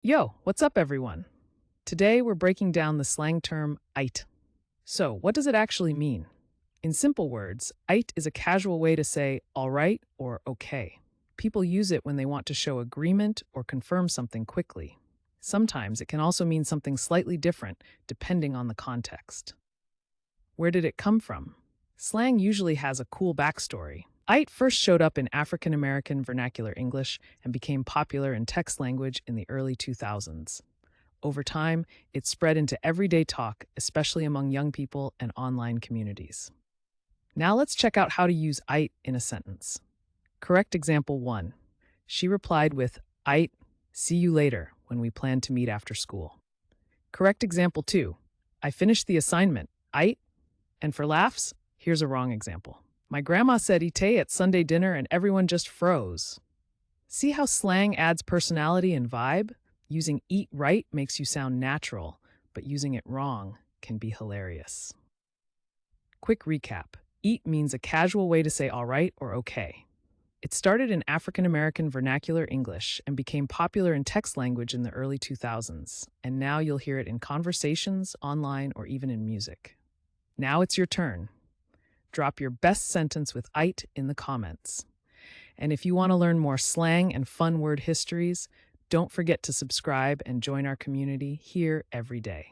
Yo, what's up, everyone? Today we're breaking down the slang term "ite." So, what does it actually mean? In simple words, "ite" is a casual way to say all right or okay. People use it when they want to show agreement or confirm something quickly. Sometimes it can also mean something slightly different depending on the context. Where did it come from? Slang usually has a cool backstory. "Ite" first showed up in African American vernacular English and became popular in text language in the early 2000s. Over time, it spread into everyday talk, especially among young people and online communities. Now let's check out how to use "ite" in a sentence. Correct example 1. She replied with "ite, see you later," when we planned to meet after school. Correct example 2. I finished the assignment. "Ite." And for laughs, here's a wrong example. My grandma said "ite" at Sunday dinner and everyone just froze. See how slang adds personality and vibe? Using "eat right" makes you sound natural, but using it wrong can be hilarious. Quick recap. "Eat" means a casual way to say all right or okay. It started in African American vernacular English and became popular in text language in the early 2000s, and now you'll hear it in conversations, online, or even in music. Now it's your turn. Drop your best sentence with "ite" in the comments. And if you want to learn more slang and fun word histories, don't forget to subscribe and join our community here every day.